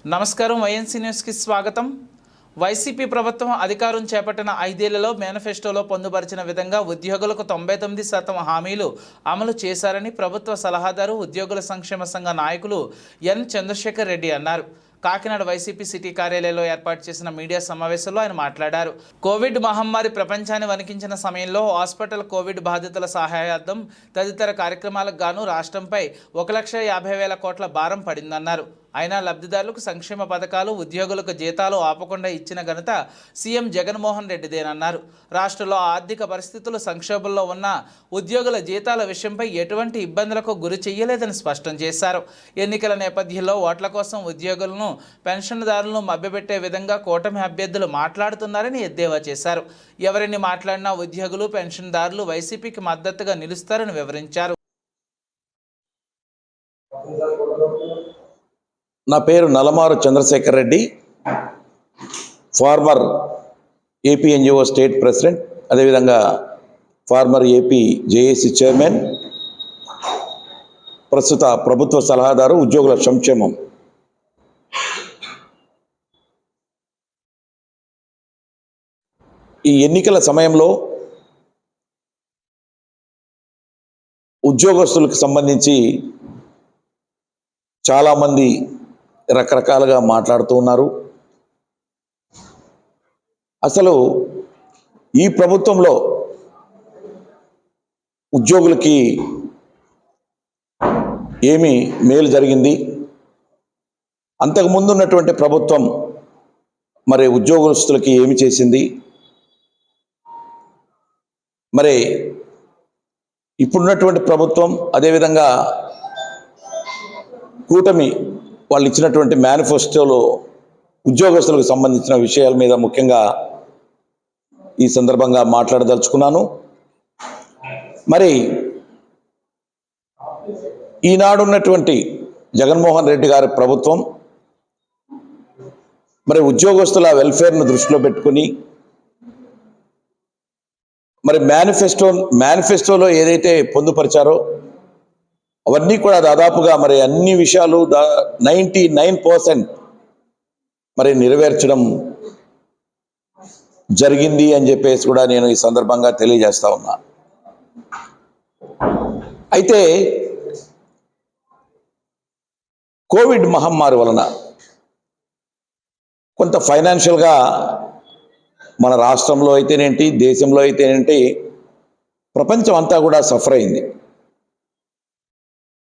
నమస్కారం వైఎన్సీ న్యూస్కి స్వాగతం. వైసీపీ ప్రభుత్వం అధికారం చేపట్టిన 5 ఏళ్లలో మేనిఫెస్టోలో పొందుపరిచిన విధంగా ఉద్యోగులకు 99% హామీలు అమలు చేశారని ప్రభుత్వ సలహాదారు ఉద్యోగుల సంక్షేమ సంఘ నాయకులు ఎన్ చంద్రశేఖర్ రెడ్డి అన్నారు. కాకినాడ వైసీపీ సిటీ కార్యాలయంలో ఏర్పాటు చేసిన మీడియా సమావేశంలో ఆయన మాట్లాడారు. కోవిడ్ మహమ్మారి ప్రపంచాన్ని వణికించిన సమయంలో హాస్పిటల్ కోవిడ్ బాధితుల సహాయార్థం తదితర కార్యక్రమాలకు గాను రాష్ట్రంపై 1,50,000 కోట్ల భారం పడిందన్నారు. అయినా లబ్ధిదారులకు సంక్షేమ పథకాలు, ఉద్యోగులకు జీతాలు ఆపకుండా ఇచ్చిన ఘనత సీఎం జగన్మోహన్ రెడ్డిదేనన్నారు. రాష్ట్రంలో ఆర్థిక పరిస్థితులు సంక్షోభంలో ఉన్న ఉద్యోగుల జీతాల విషయంపై ఎటువంటి ఇబ్బందులకు గురి చేయలేదని స్పష్టం చేశారు. ఎన్నికల నేపథ్యంలో ఓట్ల కోసం ఉద్యోగులను, పెన్షన్దారులను మభ్యపెట్టే విధంగా కూటమి అభ్యర్థులు మాట్లాడుతున్నారని ఎద్దేవా చేశారు. ఎవరిని మాట్లాడినా ఉద్యోగులు, పెన్షన్దారులు వైసీపీకి మద్దతుగా నిలుస్తారని వివరించారు. నా పేరు Nalamaru Chandrasekhar Reddy, former AP NGO state president, అదేవిధంగా ఫార్మర్ ఏపీ జేఏసీ చైర్మన్, ప్రస్తుత ప్రభుత్వ సలహాదారు ఉద్యోగుల సంక్షేమం. ఈ ఎన్నికల సమయంలో ఉద్యోగస్తులకు సంబంధించి చాలామంది రకరకాలుగా మాట్లాడుతూ ఉన్నారు. అసలు ఈ ప్రభుత్వంలో ఉద్యోగులకి ఏమి మేలు జరిగింది, అంతకుముందు ఉన్నటువంటి ప్రభుత్వం మరి ఉద్యోగస్తులకి ఏమి చేసింది, మరి ఇప్పుడున్నటువంటి ప్రభుత్వం, అదేవిధంగా కూటమి వాళ్ళు ఇచ్చినటువంటి మేనిఫెస్టోలో ఉద్యోగస్తులకు సంబంధించిన విషయాల మీద ముఖ్యంగా ఈ సందర్భంగా మాట్లాడదలుచుకున్నాను. మరి ఈనాడు ఉన్నటువంటి జగన్మోహన్ రెడ్డి గారి ప్రభుత్వం మరి ఉద్యోగస్తుల వెల్ఫేర్ను దృష్టిలో పెట్టుకుని మరి మేనిఫెస్టోలో ఏదైతే పొందుపరిచారో అవన్నీ కూడా దాదాపుగా మరి అన్ని విషయాలు 99% మరి నెరవేర్చడం జరిగింది అని చెప్పేసి కూడా నేను ఈ సందర్భంగా తెలియజేస్తా ఉన్నా. అయితే కోవిడ్ మహమ్మారి వలన కొంత ఫైనాన్షియల్గా మన రాష్ట్రంలో అయితేనేంటి, దేశంలో అయితేనేంటి, ప్రపంచం అంతా కూడా సఫర్ అయింది.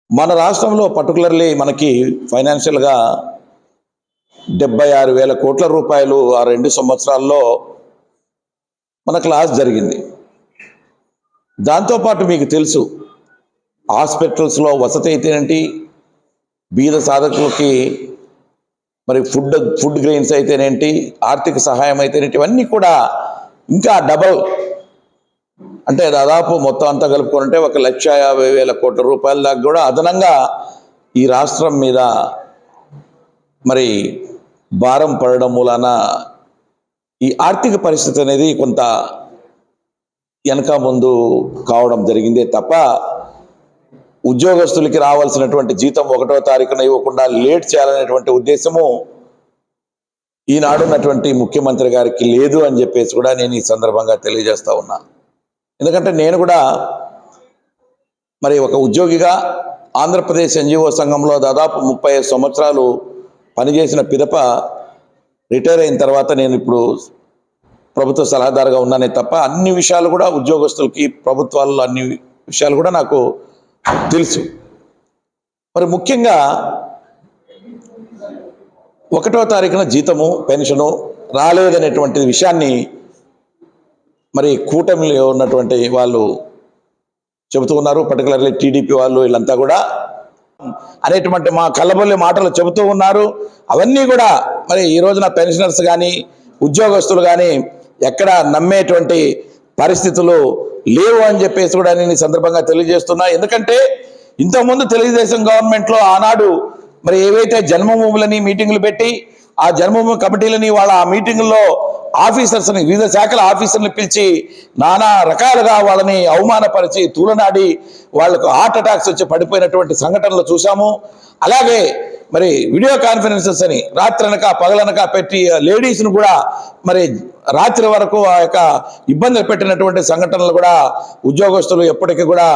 మన రాష్ట్రంలో పర్టికులర్లీ మనకి ఫైనాన్షియల్గా 76,000 కోట్ల రూపాయలు ఆ 2 సంవత్సరాల్లో మనకు లాస్ జరిగింది. దాంతోపాటు మీకు తెలుసు, హాస్పిటల్స్లో వసతి అయితేనేంటి, బీద సాధకులకి మరి ఫుడ్ గ్రెయిన్స్ అయితేనేంటి, ఆర్థిక సహాయం అయితేనేంటి, ఇవన్నీ కూడా ఇంకా డబల్, అంటే దాదాపు మొత్తం అంతా కలుపుకుంటే 1,50,000 కోట్ల రూపాయల దాకా కూడా అదనంగా ఈ రాష్ట్రం మీద మరి భారం పడడం మూలాన ఈ ఆర్థిక పరిస్థితి అనేది కొంత వెనక ముందు కావడం జరిగిందే తప్ప ఉద్యోగస్తులకి రావాల్సినటువంటి జీతం 1వ తారీఖున ఇవ్వకుండా లేట్ చేయాలనేటువంటి ఉద్దేశము ఈనాడున్నటువంటి ముఖ్యమంత్రి గారికి లేదు అని చెప్పేసి కూడా నేను ఈ సందర్భంగా తెలియజేస్తా ఉన్నా. ఎందుకంటే నేను కూడా మరి ఒక ఉద్యోగిగా ఆంధ్రప్రదేశ్ ఎన్జిఓ సంఘంలో దాదాపు 35 సంవత్సరాలు పనిచేసిన పిదప రిటైర్ అయిన తర్వాత నేను ఇప్పుడు ప్రభుత్వ సలహాదారుగా ఉన్నానే తప్ప అన్ని విషయాలు కూడా ఉద్యోగస్తులకి, ప్రభుత్వాల్లో అన్ని విషయాలు కూడా నాకు తెలుసు. మరి ముఖ్యంగా 1వ తారీఖున జీతము, పెన్షను రాలేదనేటువంటి విషయాన్ని మరి కూటమిలో ఉన్నటువంటి వాళ్ళు చెబుతూ ఉన్నారు. పర్టికులర్లీ టీడీపీ వాళ్ళు వీళ్ళంతా కూడా అనేటువంటి మా కళ్ళబొల్లి మాటలు చెబుతూ ఉన్నారు. అవన్నీ కూడా మరి ఈ రోజున పెన్షనర్స్ కానీ, ఉద్యోగస్తులు కానీ ఎక్కడ నమ్మేటువంటి పరిస్థితులు లేవు అని చెప్పేసి కూడా నేను ఈ సందర్భంగా తెలియజేస్తున్నా. ఎందుకంటే ఇంతకుముందు తెలుగుదేశం గవర్నమెంట్లో ఆనాడు మరి ఏవైతే జన్మభూములని మీటింగులు పెట్టి ఆ జన్మభూమి కమిటీలని వాళ్ళ ఆ మీటింగుల్లో ఆఫీసర్స్ని వివిధ శాఖల ఆఫీసర్ని పిలిచి నానా రకాలుగా వాళ్ళని అవమానపరిచి తూలనాడి వాళ్లకు హార్ట్ అటాక్స్ వచ్చి పడిపోయినటువంటి సంఘటనలు చూసాము. అలాగే మరి వీడియో కాన్ఫరెన్సెస్ అని రాత్రనక పగలనక పెట్టి లేడీస్ను కూడా మరి రాత్రి వరకు ఆ యొక్క ఇబ్బందులు పెట్టినటువంటి సంఘటనలు కూడా ఉద్యోగస్తులు ఎప్పటికీ కూడా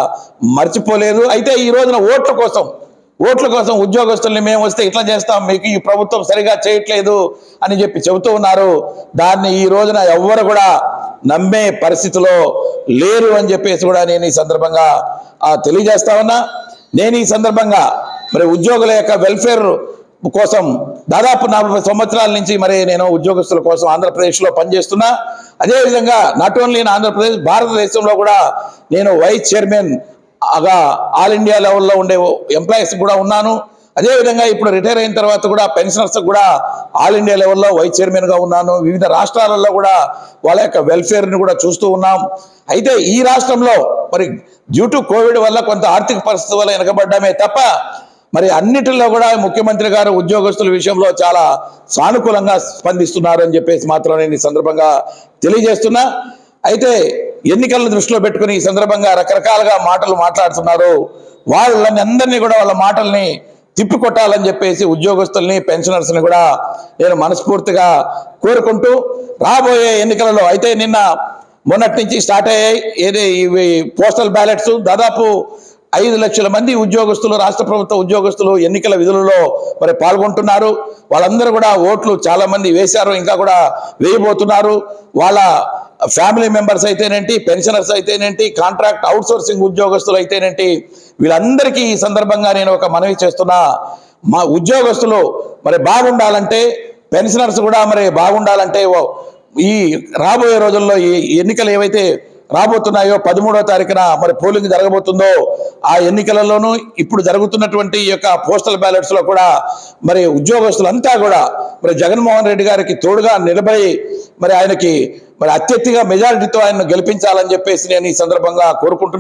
మర్చిపోలేదు. అయితే ఈ రోజున ఓట్ల కోసం ఉద్యోగస్తుల్ని మేము వస్తే ఇట్లా చేస్తాం, మీకు ఈ ప్రభుత్వం సరిగా చేయట్లేదు అని చెప్పి చెబుతూ ఉన్నారు. దాన్ని ఈ రోజున ఎవ్వరు కూడా నమ్మే పరిస్థితిలో లేరు అని చెప్పేసి కూడా నేను ఈ సందర్భంగా తెలియజేస్తా ఉన్నా. నేను ఈ సందర్భంగా మరి ఉద్యోగుల యొక్క వెల్ఫేర్ కోసం దాదాపు 40 సంవత్సరాల నుంచి మరి నేను ఉద్యోగస్తుల కోసం ఆంధ్రప్రదేశ్లో పనిచేస్తున్నా. అదేవిధంగా నాట్ ఓన్లీ ఇన్ ఆంధ్రప్రదేశ్, భారతదేశంలో కూడా నేను వైస్ చైర్మన్ ఆల్ ఇండియా లెవెల్లో ఉండే ఎంప్లాయీస్ కూడా ఉన్నాను. అదేవిధంగా ఇప్పుడు రిటైర్ అయిన తర్వాత కూడా పెన్షనర్స్ కూడా ఆల్ ఇండియా లెవెల్లో వైస్ చైర్మన్గా ఉన్నాను. వివిధ రాష్ట్రాలలో కూడా వాళ్ళ యొక్క వెల్ఫేర్ని కూడా చూస్తూ ఉన్నాం. అయితే ఈ రాష్ట్రంలో మరి డ్యూ టు కోవిడ్ వల్ల కొంత ఆర్థిక పరిస్థితి వల్ల వెనకబడ్డామే తప్ప మరి అన్నిటిలో కూడా ముఖ్యమంత్రి గారు ఉద్యోగస్తుల విషయంలో చాలా సానుకూలంగా స్పందిస్తున్నారు అని చెప్పేసి మాత్రం నేను ఈ సందర్భంగా తెలియజేస్తున్నా. అయితే ఎన్నికలను దృష్టిలో పెట్టుకుని ఈ సందర్భంగా రకరకాలుగా మాటలు మాట్లాడుతున్నారు. వాళ్ళని అందరినీ కూడా వాళ్ళ మాటల్ని తిప్పికొట్టాలని చెప్పేసి ఉద్యోగస్తుల్ని పెన్షనర్స్ని కూడా నేను మనస్ఫూర్తిగా కోరుకుంటూ రాబోయే ఎన్నికలలో అయితే మొన్నటి నుంచి స్టార్ట్ అయ్యాయి ఇవి పోస్టల్ బ్యాలెట్స్. దాదాపు 5 లక్షల మంది ఉద్యోగస్తులు, రాష్ట్ర ప్రభుత్వ ఉద్యోగస్తులు ఎన్నికల విధులలో మరి పాల్గొంటున్నారు. వాళ్ళందరూ కూడా ఓట్లు చాలా మంది వేశారు, ఇంకా కూడా వేయబోతున్నారు. వాళ్ళ ఫ్యామిలీ మెంబర్స్ అయితేనేంటి, పెన్షనర్స్ అయితేనేంటి, కాంట్రాక్ట్ అవుట్సోర్సింగ్ ఉద్యోగస్తులు అయితేనేంటి, వీళ్ళందరికీ ఈ సందర్భంగా నేను ఒక మనవి చేస్తున్నా. మా ఉద్యోగస్తులు మరి బాగుండాలంటే, పెన్షనర్స్ కూడా మరి బాగుండాలంటే ఈ రాబోయే రోజుల్లో ఈ ఎన్నికలు ఏవైతే రాబోతున్నాయో 13వ తారీఖున మరి పోలింగ్ జరగబోతుందో ఆ ఎన్నికలలోనూ ఇప్పుడు జరుగుతున్నటువంటి ఈ యొక్క పోస్టల్ బ్యాలెట్స్ లో కూడా మరి ఉద్యోగస్తులంతా కూడా మరి జగన్మోహన్ రెడ్డి గారికి తోడుగా నిలబడి మరి ఆయనకి మరి అత్యధిక మెజారిటీతో ఆయన గెలిపించాలని చెప్పేసి నేను ఈ సందర్భంగా కోరుకుంటున్నాను.